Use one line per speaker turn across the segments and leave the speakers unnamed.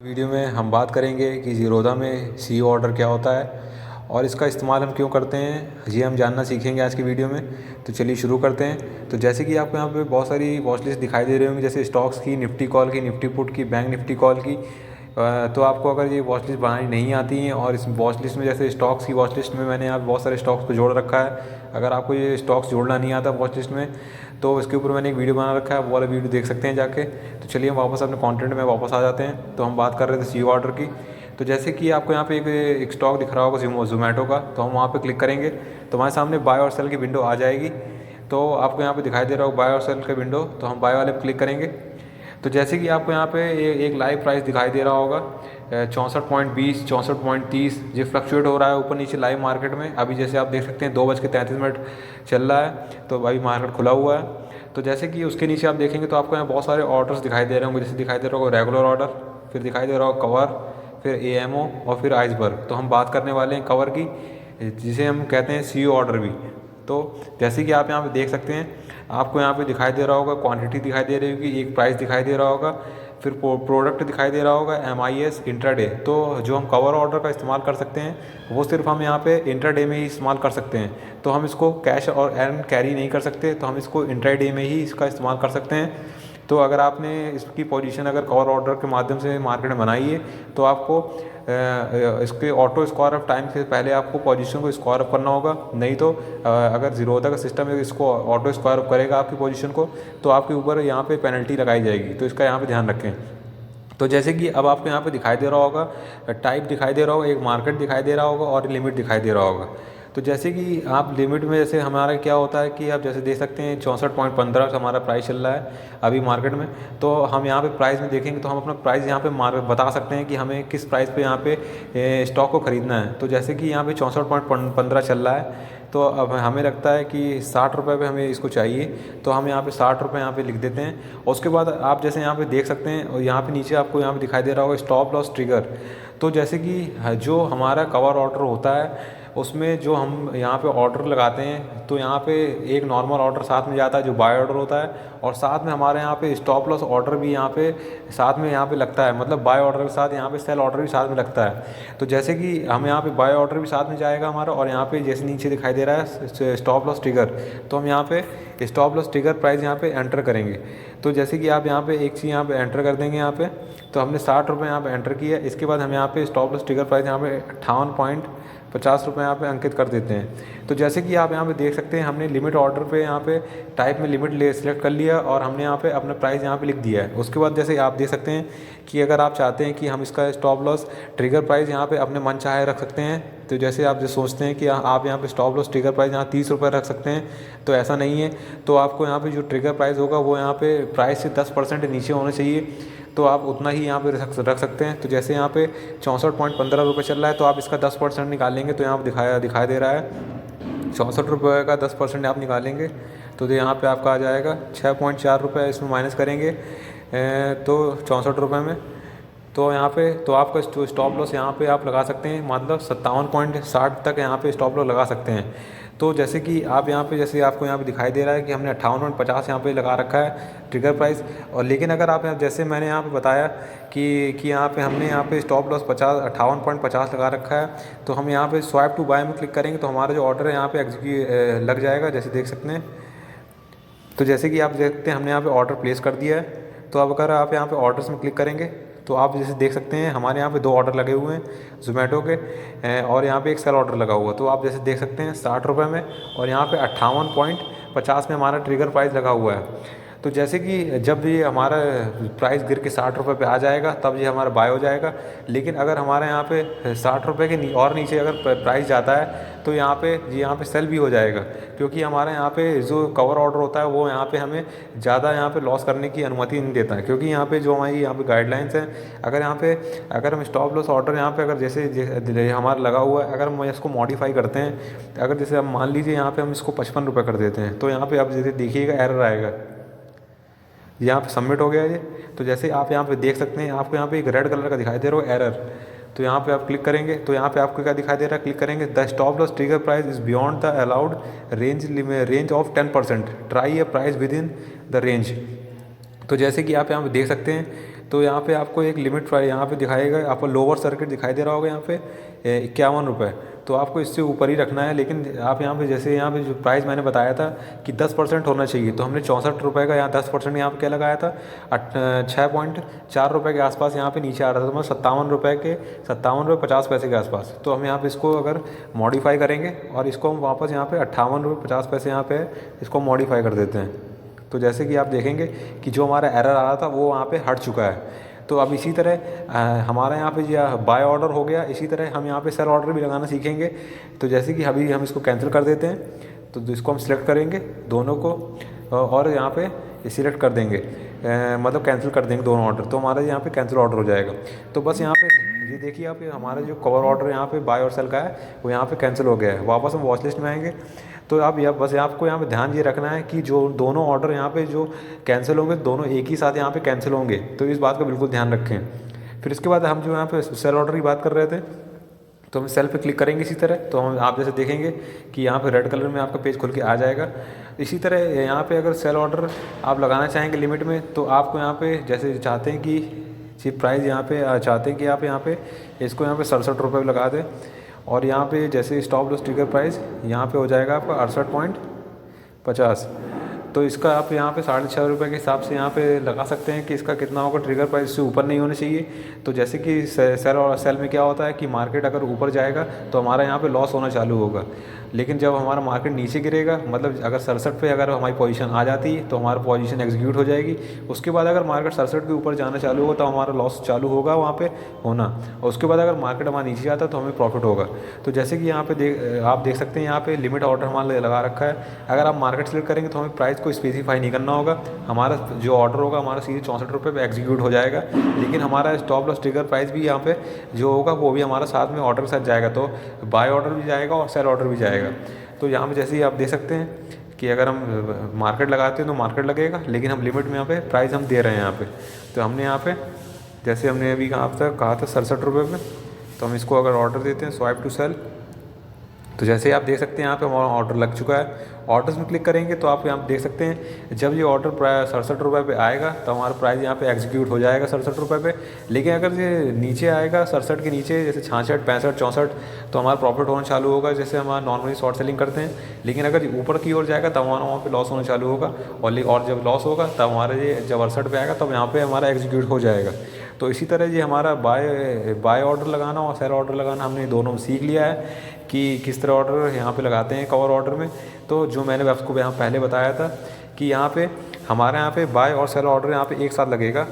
Video में हम बात करेंगे कि ज़ीरोधा में सी ऑर्डर क्या होता है और इसका इस्तेमाल हम क्यों करते हैं, ये हम जानना सीखेंगे आज की वीडियो में। तो चलिए शुरू करते हैं। तो जैसे कि आपको यहाँ पे बहुत सारी वॉच लिस्ट दिखाई दे रही होंगी, जैसे स्टॉक्स की, निफ्टी कॉल की, निफ्टी पुट की, बैंक निफ्टी कॉल की। तो आपको अगर ये वॉच लिस्ट बनानी नहीं आती है और इस वॉच लिस्ट में जैसे स्टॉक्स की वॉच लिस्ट में मैंने यहाँ बहुत सारे स्टॉक्स को जोड़ रखा है। अगर आपको ये स्टॉक्स जोड़ना नहीं आता वॉच लिस्ट में तो इसके ऊपर मैंने एक वीडियो बना रखा है, वो वाला वीडियो देख सकते हैं जाके। तो चलिए हम वापस अपने कंटेंट में वापस आ जाते हैं। तो हम बात कर रहे थे सी ऑर्डर की। तो जैसे कि आपको यहाँ पे एक स्टॉक दिख रहा होगा जोमेटो का, तो हम वहाँ पे क्लिक करेंगे तो हमारे सामने बाय और सेल की विंडो आ जाएगी। तो आपको यहाँ पे दिखाई दे रहा होगा बाय और सेल का विंडो, तो हम बाय वाले पे क्लिक करेंगे। तो जैसे कि आपको यहाँ पे एक लाइव प्राइस दिखाई दे रहा होगा 64.20, 64.30, ये फ्लक्चुएट हो रहा है ऊपर नीचे लाइव मार्केट में। अभी जैसे आप देख सकते हैं 2:33 चल रहा है, तो अभी मार्केट खुला हुआ है। तो जैसे कि उसके नीचे आप देखेंगे तो आपको यहाँ बहुत सारे ऑर्डर्स दिखाई दे रहे होंगे, जैसे दिखाई दे रहा होगा रेगुलर ऑर्डर, फिर दिखाई दे रहा होगा कवर, फिर एएमओ और फिर आइसबर्ग। तो हम बात करने वाले हैं कवर की, जिसे हम कहते हैं सीओ ऑर्डर भी। तो जैसे कि आप यहाँ पे देख सकते हैं, आपको यहाँ पे दिखाई दे रहा होगा क्वांटिटी दिखाई दे रही होगी, एक प्राइस दिखाई दे रहा होगा, फिर प्रोडक्ट दिखाई दे रहा होगा MIS इंट्राडे। तो जो हम कवर ऑर्डर का इस्तेमाल कर सकते हैं वो सिर्फ हम यहाँ पे इंट्राडे में ही इस्तेमाल कर सकते हैं। तो हम इसको कैश और एंड कैरी नहीं कर सकते, तो हम इसको इंट्राडे में ही इसका इस्तेमाल कर सकते हैं। तो अगर आपने इसकी पोजीशन अगर कवर ऑर्डर के माध्यम से मार्केट में बनाई है तो आपको इसके ऑटो स्क्वायर ऑफ टाइम से पहले आपको पोजीशन को स्क्वायर अप करना होगा। नहीं तो अगर ज़ीरोधा का सिस्टम है इसको ऑटो स्क्वायर अप करेगा आपकी पोजीशन को, तो आपके ऊपर यहाँ पे पेनल्टी लगाई जाएगी। तो इसका यहाँ पे ध्यान रखें। तो जैसे कि अब आपको यहाँ पे दिखाई दे रहा होगा टाइप दिखाई दे रहा होगा, एक मार्केट दिखाई दे रहा होगा और लिमिट दिखाई दे रहा होगा। तो जैसे कि आप लिमिट में जैसे हमारा क्या होता है कि आप जैसे देख सकते हैं 64.15 से हमारा प्राइस चल रहा है अभी मार्केट में। तो हम यहाँ पे प्राइस में देखेंगे तो हम अपना प्राइस यहाँ पे बता सकते हैं कि हमें किस प्राइस पे यहाँ पे स्टॉक को ख़रीदना है। तो जैसे कि यहाँ पे 64.15 चल रहा है, तो अब हमें लगता है कि 60 रुपये पे हमें इसको चाहिए, तो हम यहाँ पे 60 रुपये यहाँ पे लिख देते हैं। और उसके बाद आप जैसे यहाँ पे देख सकते हैं और यहाँ पे नीचे आपको यहाँ पे दिखाई दे रहा होगा स्टॉप लॉस ट्रिगर। तो जैसे कि जो हमारा कवर ऑर्डर होता है उसमें जो हम यहाँ पे ऑर्डर लगाते हैं, तो यहाँ पे एक नॉर्मल ऑर्डर साथ में जाता है जो बाय ऑर्डर होता है, और साथ में हमारे यहाँ पे स्टॉप लॉस ऑर्डर भी यहाँ पे साथ में यहाँ पे लगता है। मतलब बाय ऑर्डर के साथ यहाँ पे सेल ऑर्डर भी साथ में लगता है। तो जैसे कि हम यहाँ पे बाय ऑर्डर भी साथ में जाएगा हमारा, और यहाँ पे जैसे नीचे दिखाई दे रहा है स्टॉप लॉस ट्रिगर, तो हम यहाँ पे स्टॉप लॉस ट्रिगर प्राइस यहाँ पे एंटर करेंगे। तो जैसे कि आप यहाँ पे एक चीज़ यहाँ पे एंटर कर देंगे, यहाँ पे तो हमने 60 रुपये यहाँ पे एंटर किया। इसके बाद हम यहाँ पे स्टॉप लॉस ट्रिगर प्राइस यहाँ पे 58.50 रुपये यहाँ पे अंकित कर देते हैं। तो जैसे कि आप यहाँ पे देख सकते हैं हमने लिमिट ऑर्डर पे यहाँ पे टाइप में लिमिट सिलेक्ट कर लिया और हमने यहाँ पे अपना प्राइस यहाँ पे लिख दिया है। उसके बाद जैसे आप देख सकते हैं कि अगर आप चाहते हैं कि हम इसका स्टॉप लॉस ट्रिगर प्राइस यहाँ पे अपने मन चाहे रख सकते हैं। तो जैसे आप जो सोचते हैं कि आप यहाँ पे स्टॉप लॉस ट्रिगर प्राइस यहाँ 30 रुपये रख सकते हैं, तो ऐसा नहीं है। तो आपको यहाँ पे जो ट्रिगर प्राइस होगा वो यहाँ पे प्राइस से 10% नीचे होना चाहिए, तो आप उतना ही यहाँ पे रख सकते हैं। तो जैसे यहाँ पे 64.15 रुपये चल रहा है, तो आप इसका 10% निकालेंगे तो यहाँ पर दिखाई दे रहा है 64 रुपये का 10% आप निकालेंगे तो यहाँ पे आपका आ जाएगा 6.4 रुपये, इसमें माइनस करेंगे तो 64 रुपये में। तो यहाँ पे तो आपका स्टॉप लॉस यहाँ पे आप लगा सकते हैं, मतलब 57.60 तक यहाँ पे स्टॉप लॉस लगा सकते हैं। तो जैसे कि आप यहाँ पे जैसे आपको यहाँ पे दिखाई दे रहा है कि हमने 58.50 यहाँ पे लगा रखा है ट्रिगर प्राइस। और लेकिन अगर आप जैसे मैंने यहाँ पे बताया कि यहाँ पे हमने यहाँ पे स्टॉप लॉस 58.50 लगा रखा है, तो हम यहाँ पे स्वाइप टू बाय में क्लिक करेंगे तो हमारा जो ऑर्डर है यहाँ पे लग जाएगा, जैसे देख सकते हैं। तो जैसे कि आप देखते हैं हमने यहाँ पे ऑर्डर प्लेस कर दिया है। तो अब अगर आप यहाँ पे ऑर्डर्स में क्लिक करेंगे तो आप जैसे देख सकते हैं हमारे यहाँ पे 2 ऑर्डर लगे हुए हैं जोमेटो के, और यहाँ पे एक सेल ऑर्डर लगा हुआ है। तो आप जैसे देख सकते हैं 60 रुपये में, और यहाँ पे 58.50 में हमारा ट्रिगर प्राइस लगा हुआ है। तो जैसे कि जब ये हमारा प्राइस गिर के 60 रुपये पे आ जाएगा तब ये हमारा बाय हो जाएगा। लेकिन अगर हमारे यहाँ पे 60 रुपये के और नीचे अगर प्राइस जाता है तो यहाँ पे सेल भी हो जाएगा, क्योंकि हमारे यहाँ पे जो कवर ऑर्डर होता है वो यहाँ पे हमें ज़्यादा यहाँ पे लॉस करने की अनुमति नहीं देता है। क्योंकि यहाँ पे जो हमारी यहाँ पे गाइडलाइंस हैं, अगर हम स्टॉप लॉस ऑर्डर यहाँ पे अगर जैसे हमारा लगा हुआ है, अगर हम इसको मॉडिफाई करते हैं, अगर जैसे हम मान लीजिए यहाँ पे हम इसको 55 रुपये कर देते हैं, तो यहाँ पे आप जैसे देखिएगा एरर आएगा, यहाँ पे सबमिट हो गया ये। तो जैसे आप यहाँ पे देख सकते हैं आपको यहाँ पे एक रेड कलर का दिखाई दे रहा है एरर, तो यहाँ पे आप क्लिक करेंगे तो यहाँ पे आपको क्या दिखाई दे रहा है, क्लिक करेंगे the stop loss trigger price is beyond the allowed range of 10%, try A price with in the range. तो जैसे कि आप यहाँ पे देख सकते हैं तो यहाँ पे आपको एक लिमिट यहाँ पे दिखाएगा, आपको लोअर सर्किट दिखाई दे रहा होगा यहाँ पे 51 रुपये। तो आपको इससे ऊपर ही रखना है। लेकिन आप यहाँ पे जैसे यहाँ पे जो प्राइस मैंने बताया था कि 10% होना चाहिए, तो हमने 64 रुपये का यहाँ 10% यहाँ पे क्या लगाया था, 6.4 रुपये के आसपास यहाँ पे नीचे आ रहा था, तो मतलब 57 रुपये के 50 पैसे के आसपास। तो हम यहाँ पे इसको अगर मॉडिफाई करेंगे और इसको हम वापस यहाँ पे 58 रुपये 50 पैसे यहाँ पे इसको मॉडिफाई कर देते हैं। तो जैसे कि आप देखेंगे कि जो हमारा एरर आ रहा था वो वहाँ पे हट चुका है। तो अब इसी तरह हमारा यहाँ पे जो बाय ऑर्डर हो गया, इसी तरह हम यहाँ पे सेल ऑर्डर भी लगाना सीखेंगे। तो जैसे कि अभी हम इसको कैंसिल कर देते हैं, तो इसको हम सिलेक्ट करेंगे दोनों को और यहाँ पे सिलेक्ट कर देंगे, मतलब कैंसिल कर देंगे दोनों ऑर्डर, तो हमारा यहाँ पे कैंसिल ऑर्डर हो जाएगा। तो बस यहाँ पे ये देखिए आप, हमारा जो कवर ऑर्डर यहाँ पे बाय और सेल का है वो यहाँ पे कैंसिल हो गया है। वापस हम वॉच लिस्ट में आएंगे। तो आप बस आपको यहाँ पे ध्यान ये रखना है कि जो दोनों ऑर्डर यहाँ पे जो कैंसिल होंगे दोनों एक ही साथ यहाँ पे कैंसिल होंगे, तो इस बात का बिल्कुल ध्यान रखें। फिर इसके बाद हम जो यहाँ पे सेल ऑर्डर की बात कर रहे थे, तो हम सेल पे क्लिक करेंगे इसी तरह। तो हम आप जैसे देखेंगे कि यहाँ पे रेड कलर में आपका पेज खुल के आ जाएगा। इसी तरह यहाँ पे अगर सेल ऑर्डर आप लगाना चाहेंगे लिमिट में, तो आपको यहाँ पे जैसे चाहते हैं कि चिप प्राइस यहाँ पे चाहते हैं कि आप यहाँ पे इसको यहाँ पे 67 रुपये लगा दें, और यहाँ पे जैसे स्टॉप लॉस ट्रिगर प्राइस यहाँ पे हो जाएगा आपका 68.50। तो इसका आप यहाँ पे 6.5 रुपये के हिसाब से यहाँ पे लगा सकते हैं कि इसका कितना होगा, ट्रिगर प्राइस से ऊपर नहीं होना चाहिए। तो जैसे कि सेल में क्या होता है कि मार्केट अगर ऊपर जाएगा तो हमारा यहाँ पे लॉस होना चालू होगा, लेकिन जब हमारा मार्केट नीचे गिरेगा, मतलब अगर 67 पे अगर हमारी पोजीशन आ जाती है तो हमारी पोजीशन एग्जीक्यूट हो जाएगी। उसके बाद अगर मार्केट 67 के ऊपर जाना चालू होगा तो हमारा लॉस चालू होगा वहाँ पे होना, और उसके बाद अगर मार्केट हमारा नीचे जाता है तो हमें प्रॉफिट होगा। तो जैसे कि यहाँ पे आप देख सकते हैं यहाँ पे लिमिट ऑर्डर हमारा लगा रखा है। अगर आप मार्केट सेलेक्ट करेंगे तो हमें प्राइस को स्पेसिफाई नहीं करना होगा, हमारा जो ऑर्डर होगा हमारा सीधे 64 रुपये पर एग्जीक्यूट हो जाएगा। लेकिन हमारा स्टॉप लॉस ट्रिगर प्राइस भी यहाँ पे जो होगा वो भी हमारा साथ में ऑर्डर के साथ जाएगा, तो बाय ऑर्डर भी जाएगा और सेल ऑर्डर भी जाएगा। तो यहाँ पे जैसे ही आप देख सकते हैं कि अगर हम मार्केट लगाते हैं तो मार्केट लगेगा, लेकिन हम लिमिट में यहाँ पे प्राइस हम दे रहे हैं यहाँ पे। तो हमने यहाँ पे जैसे हमने अभी कहा था 67 रुपये पे, तो हम इसको अगर ऑर्डर देते हैं स्वाइप टू सेल, तो जैसे आप देख सकते हैं यहाँ पे हमारा ऑर्डर लग चुका है। ऑर्डर्स में क्लिक करेंगे तो आप यहाँ देख सकते हैं जब ये ऑर्डर 67 रुपये पे आएगा तो हमारा प्राइस यहाँ पे एग्जीक्यूट हो जाएगा 67 रुपये पे। लेकिन अगर ये नीचे आएगा 67 के नीचे, जैसे 66, 65, 64, तो हमारा प्रॉफिट होना चालू होगा, जैसे हमारा नॉर्मली शॉर्ट सेलिंग करते हैं। लेकिन अगर ऊपर की ओर जाएगा तब हमारा वहाँ पर लॉस होना चालू होगा, और जब लॉस होगा तब हमारा ये जब 68 पे आएगा तब यहाँ पर हमारा एग्जीक्यूट हो जाएगा। तो इसी तरह ये हमारा बाय ऑर्डर लगाना और सेल ऑर्डर लगाना हमने दोनों सीख लिया है कि किस तरह ऑर्डर यहाँ पे लगाते हैं कवर ऑर्डर में। तो जो मैंने आपको यहाँ पहले बताया था कि यहाँ पे हमारे यहाँ पे बाय और सेल ऑर्डर यहाँ पे एक साथ लगेगा।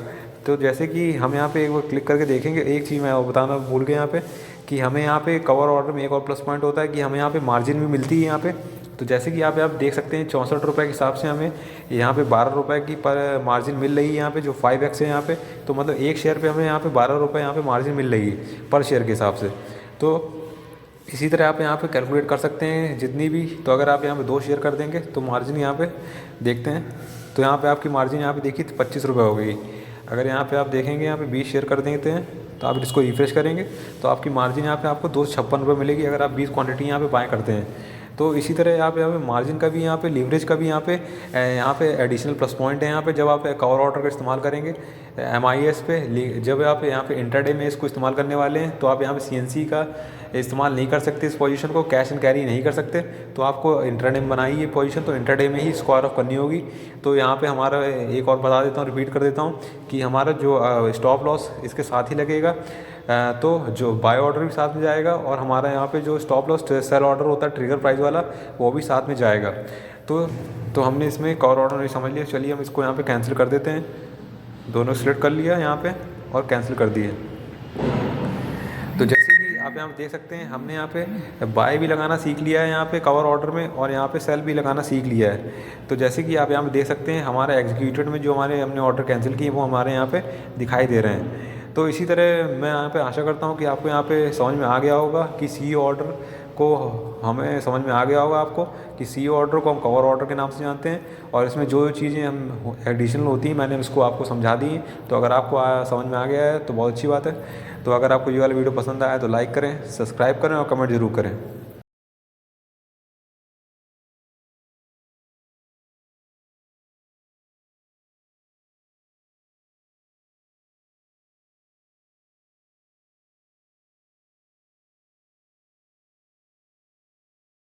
तो जैसे कि हम यहाँ पे एक बार क्लिक करके देखेंगे, एक चीज़ मैं बताना भूल गया यहाँ पे कि हमें यहाँ पे कवर ऑर्डर में एक और प्लस पॉइंट होता है कि हमें यहाँ पे मार्जिन भी मिलती है यहाँ पे। तो जैसे कि आप देख सकते हैं 64 रुपये के हिसाब से हमें यहाँ पे 12 रुपये की पर मार्जिन मिल रही है यहाँ पे, जो 5x है यहाँ पे। तो मतलब एक शेयर पे हमें यहाँ पे 12 रुपये यहाँ पे मार्जिन मिल रही है पर शेयर के हिसाब से। तो इसी तरह आप यहाँ पे कैलकुलेट कर सकते हैं जितनी भी। तो अगर आप यहाँ पे 2 शेयर कर देंगे तो मार्जिन यहाँ पे देखते हैं, तो यहाँ पे आपकी मार्जिन यहाँ पे देखिए 25 रुपये हो गई। अगर यहाँ पे आप देखेंगे यहाँ पे 20 शेयर कर देते हैं तो आप इसको रिफ्रेश करेंगे तो आपकी मार्जिन यहाँ पे आपको 256 रुपये मिलेगी अगर आप 20 क्वांटिटी यहाँ पे बाय करते हैं। तो इसी तरह आप यहाँ पे मार्जिन का भी यहाँ पे लीवरेज का भी यहाँ पे एडिशनल प्लस पॉइंट है यहाँ पे। जब आप कवर ऑर्डर का इस्तेमाल करेंगे MIS पे, जब आप यहाँ पे इंटरडे में इसको इस्तेमाल करने वाले हैं तो आप यहाँ पे CNC का इस्तेमाल नहीं कर सकते, इस पोजीशन को कैश एंड कैरी नहीं कर सकते। तो आपको इंटरडे में बनाई ये पोजीशन, तो इंटरडे में ही स्क्वायर ऑफ करनी होगी। तो यहाँ पे हमारा एक और बता देता हूँ, रिपीट कर देता हूँ कि हमारा जो स्टॉप लॉस इसके साथ ही लगेगा, तो जो बाय ऑर्डर भी साथ में जाएगा और हमारा यहाँ पे जो स्टॉप लॉस सेल ऑर्डर होता है ट्रिगर प्राइस वाला वो भी साथ में जाएगा। तो हमने इसमें कवर ऑर्डर नहीं समझ लिया। चलिए हम इसको यहाँ पे कैंसिल कर देते हैं। दोनों सिलेक्ट कर लिया यहाँ पे और कैंसिल कर दिए। तो जैसे कि आप यहाँ पे देख सकते हैं हमने यहाँ पे बाय भी लगाना सीख लिया है यहाँ पे कवर ऑर्डर में, और यहाँ पे सेल भी लगाना सीख लिया है। तो जैसे कि आप यहाँ पे देख सकते हैं हमारा एग्जीक्यूटेड में जो हमने ऑर्डर कैंसिल किए वो हमारे यहाँ पे दिखाई दे रहे हैं। तो इसी तरह मैं यहाँ पे आशा करता हूँ कि आपको यहाँ पे समझ में आ गया होगा कि CEO ऑर्डर को हमें समझ में आ गया होगा आपको कि CEO ऑर्डर को हम कवर ऑर्डर के नाम से जानते हैं, और इसमें जो चीज़ें हम एडिशनल होती हैं मैंने उसको आपको समझा दी। तो अगर आपको समझ में आ गया है तो बहुत अच्छी बात है। तो अगर आपको ये वाला वीडियो पसंद आया तो लाइक करें, सब्सक्राइब करें और कमेंट ज़रूर करें।